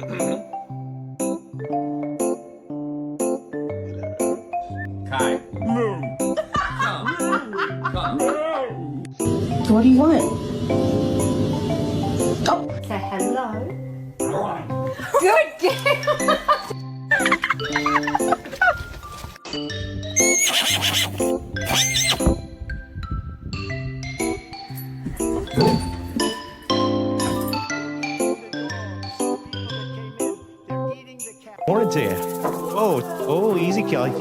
Kai. Come. Come. What do you want? Say hello. Good girl. Morning to you. Oh, easy, Kelly.